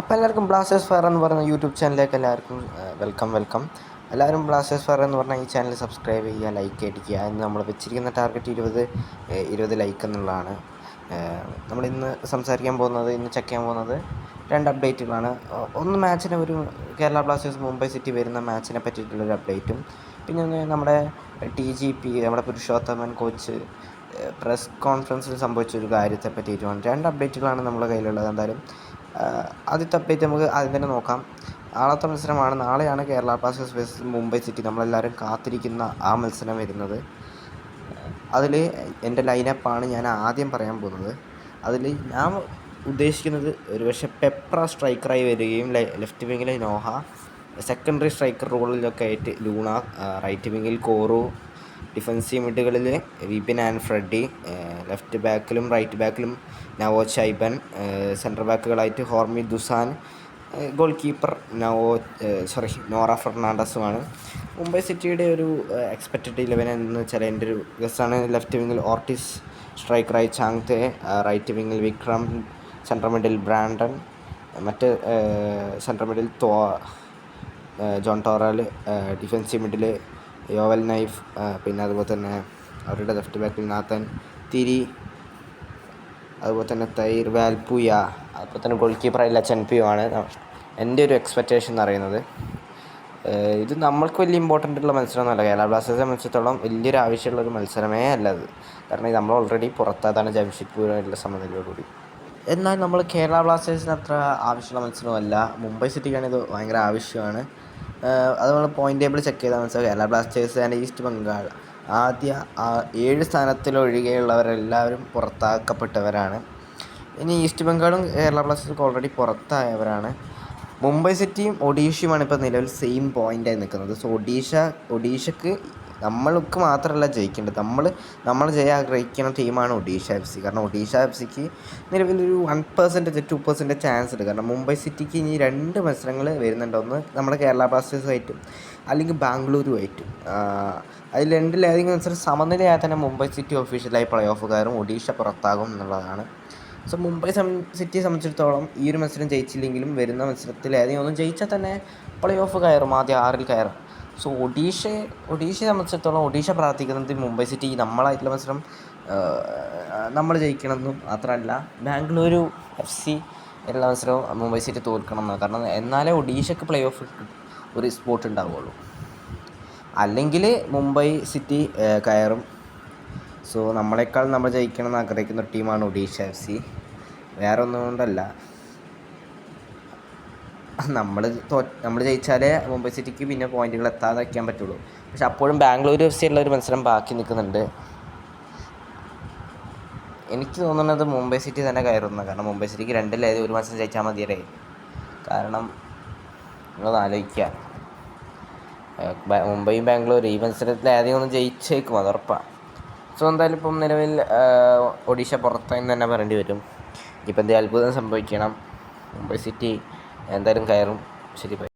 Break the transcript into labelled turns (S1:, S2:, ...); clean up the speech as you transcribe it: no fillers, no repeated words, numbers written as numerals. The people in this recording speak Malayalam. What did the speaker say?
S1: അപ്പോൾ എല്ലാവർക്കും ബ്ലാസ്റ്റേഴ്സ് ഫയർ എന്ന് പറയുന്ന യൂട്യൂബ് ചാനലിലേക്ക് എല്ലാവർക്കും വെൽക്കം. എല്ലാവരും ബ്ലാസ്റ്റേഴ്സ് ഫയർ എന്ന് പറഞ്ഞാൽ ഈ ചാനൽ സബ്സ്ക്രൈബ് ചെയ്യുക, ലൈക്ക് അടിക്കുക. എന്ന് നമ്മൾ വെച്ചിരിക്കുന്ന ടാർഗറ്റ് 20 ലൈക്ക് എന്നുള്ളതാണ്. നമ്മളിന്ന് ഇന്ന് ചെക്ക് ചെയ്യാൻ പോകുന്നത് 2 അപ്ഡേറ്റുകളാണ്. ഒന്ന് മാച്ചിനെ കേരള ബ്ലാസ്റ്റേഴ്സ് മുംബൈ സിറ്റി വരുന്ന മാച്ചിനെ പറ്റിയിട്ടുള്ളൊരു അപ്ഡേറ്റും, പിന്നെ ഒന്ന് നമ്മുടെ TGP നമ്മുടെ പുരുഷോത്തമൻ കോച്ച് പ്രസ് കോൺഫറൻസിൽ സംഭവിച്ചൊരു കാര്യത്തെ പറ്റിയിട്ടുമാണ്. 2 അപ്ഡേറ്റുകളാണ് നമ്മുടെ കയ്യിലുള്ളത്. എന്തായാലും ആദ്യത്തെ അപ്ഡേറ്റ് നമുക്ക് ആദ്യം തന്നെ നോക്കാം. നാളത്തെ മത്സരമാണ്. നാളെയാണ് Kerala Blasters versus Mumbai city. നമ്മളെല്ലാവരും കാത്തിരിക്കുന്ന ആ മത്സരം വരുന്നത്. അതിൽ എൻ്റെ ലൈനപ്പാണ് ഞാൻ ആദ്യം പറയാൻ പോകുന്നത്. അതിൽ ഞാൻ ഉദ്ദേശിക്കുന്നത് ഒരുപക്ഷെ പെപ്ര സ്ട്രൈക്കറായി വരികയും ലെഫ്റ്റ് വിങ്ങിൽ നോഹ, സെക്കൻഡറി സ്ട്രൈക്കർ റോളിലൊക്കെ ആയിട്ട് ലൂണ, റൈറ്റ് വിങ്ങിൽ കോറു, ഡിഫൻസീവ് മിഡുകളിൽ വിപിൻ ആൻഡ് ഫ്രെഡി, ലെഫ്റ്റ് ബാക്കിലും റൈറ്റ് ബാക്കിലും നവോജ് ഷൈബൻ, സെൻറ്റർ ബാക്കുകളായിട്ട് Hormi Dusan, goalkeeper Nora ഫെർണാണ്ടസുമാണ്. മുംബൈ സിറ്റിയുടെ ഒരു എക്സ്പെക്റ്റഡ് 11 എന്ന് വെച്ചാൽ എൻ്റെ ഒരു ഗസ്സാണ്. ലെഫ്റ്റ് വിങ്ങിൽ ഓർട്ടിസ്, സ്ട്രൈക്കറായി ചാങ്തെ, റൈറ്റ് വിങ്ങിൽ വിക്രം, സെൻട്രൽ മിഡിൽ ബ്രാൻഡൻ, മറ്റ് central middle John Toral, defensive middle Yoell Nieff, പിന്നെ അതുപോലെ തന്നെ അവരുടെ ലെഫ്റ്റ് ബാക്കിൽ നാത്തൻ തിരി, അതുപോലെ തന്നെ തൈർ വാൽപുയ, അതുപോലെ തന്നെ ഗോൾ കീപ്പറായി ലച്ചൻപിയോ ആണ് എൻ്റെ ഒരു എക്സ്പെക്റ്റേഷൻ എന്ന് പറയുന്നത്. ഇത് നമ്മൾക്ക് വലിയ ഇമ്പോർട്ടൻ്റ് ഉള്ള മത്സരമൊന്നുമല്ല. കേരള ബ്ലാസ്റ്റേഴ്സിനെ സംബന്ധിച്ചിടത്തോളം വലിയൊരു ആവശ്യമുള്ളൊരു മത്സരമേ അല്ല അത്. കാരണം നമ്മൾ ഓൾറെഡി പുറത്താതാണ് ജംഷഡ്പൂരുമായിട്ടുള്ള സമനിലയോടുകൂടി. എന്നാൽ നമ്മൾ കേരള ബ്ലാസ്റ്റേഴ്സിന് അത്ര ആവശ്യമുള്ള മത്സരമല്ല. മുംബൈ സിറ്റിക്കാണ് ഇത് ഭയങ്കര ആവശ്യമാണ്. അത് നമ്മൾ പോയിൻ്റ് ടേബിൾ ചെക്ക് ചെയ്താൽ മനസ്സിലാവും. Kerala Blasters and east Bengal ആദ്യ 7 സ്ഥാനത്തിലൊഴികെയുള്ളവരെല്ലാവരും പുറത്താക്കപ്പെട്ടവരാണ്. ഇനി ഈസ്റ്റ് ബംഗാളും കേരള ബ്ലാസ്റ്റേഴ്സ് ഓൾറെഡി പുറത്തായവരാണ്. മുംബൈ സിറ്റിയും ഒഡീഷയുമാണ് ഇപ്പോൾ നിലവിൽ സെയിം പോയിൻ്റായി നിൽക്കുന്നത്. സോ ഒഡീഷയ്ക്ക് നമ്മൾക്ക് മാത്രമല്ല ജയിക്കേണ്ടത്, നമ്മൾ ജയം ആഗ്രഹിക്കുന്ന ടീമാണ് ഒഡീഷ FC. കാരണം ഒഡീഷ FCക്ക് നിലവിലൊരു 1% 2% ചാൻസ് ഉണ്ട്. കാരണം മുംബൈ സിറ്റിക്ക് ഇനി 2 മത്സരങ്ങൾ വരുന്നുണ്ട്. ഒന്ന് നമ്മുടെ കേരള ബ്ലാസ്റ്റേഴ്സുമായിട്ടും അല്ലെങ്കിൽ ബാംഗ്ലൂരുമായിട്ടും. അതിൽ രണ്ടിലേതെങ്കിലും മത്സരം സമനിലയായാൽ തന്നെ മുംബൈ സിറ്റി ഒഫീഷ്യലായി പ്ലേ ഓഫ് കയറും, ഒഡീഷ പുറത്താകും എന്നുള്ളതാണ്. സോ മുംബൈ സിറ്റിയെ സംബന്ധിച്ചിടത്തോളം ഈ ഒരു മത്സരം ജയിച്ചില്ലെങ്കിലും വരുന്ന മത്സരത്തിൽ ഏതെങ്കിലും ഒന്നും ജയിച്ചാൽ തന്നെ പ്ലേ ഓഫ് കയറും, ആദ്യം 6-ൽ കയറും. സോ ഒഡീഷയെ സംബന്ധിച്ചിടത്തോളം ഒഡീഷ പ്രാർത്ഥിക്കുന്നത് മുംബൈ സിറ്റി നമ്മളായിട്ടുള്ള മത്സരം നമ്മൾ ജയിക്കണമെന്നും മാത്രമല്ല ബാംഗ്ലൂരു FC എല്ലാ മത്സരവും മുംബൈ സിറ്റി തോൽക്കണം എന്നാണ്. കാരണം എന്നാലേ ഒഡീഷയ്ക്ക് പ്ലേ ഓഫ് ഒരു സ്പോട്ട് ഉണ്ടാവുകയുള്ളൂ. അല്ലെങ്കിൽ മുംബൈ സിറ്റി കയറും. സോ നമ്മളെക്കാൾ നമ്മൾ ജയിക്കണം എന്ന് ആഗ്രഹിക്കുന്ന ഒരു ടീമാണ് ഒഡീഷ FC. വേറെ ഒന്നും കൊണ്ടല്ല. നമ്മൾ ജയിച്ചാലേ മുംബൈ സിറ്റിക്ക് പിന്നെ പോയിന്റുകൾ എത്താതെ വയ്ക്കാൻ പറ്റുള്ളൂ. പക്ഷെ അപ്പോഴും ബാംഗ്ലൂർ FC ഉള്ള ഒരു മത്സരം ബാക്കി നിൽക്കുന്നുണ്ട്. എനിക്ക് തോന്നുന്നത് മുംബൈ സിറ്റി തന്നെ കയറുന്നു. കാരണം മുംബൈ സിറ്റിക്ക് 2 ഒരു മത്സരം ജയിച്ചാൽ മതിയല്ലേ. കാരണം നിങ്ങളൊന്ന് ആലോചിക്കുക, മുംബൈയും ബാംഗ്ലൂർ ഈ മത്സരത്തിൽ ഏതെങ്കിലും ഒന്ന് ജയിച്ചേക്കും, അത് ഉറപ്പാണ്. സോ എന്തായാലും ഇപ്പം നിലവിൽ ഒഡീഷ പുറത്തായെന്ന് തന്നെ പറയേണ്ടി വരും. ഇപ്പം എന്തെങ്കിലും അത്ഭുതം സംഭവിക്കണം, മുംബൈ സിറ്റി എന്തായാലും കയറും. ശരി, ബൈ.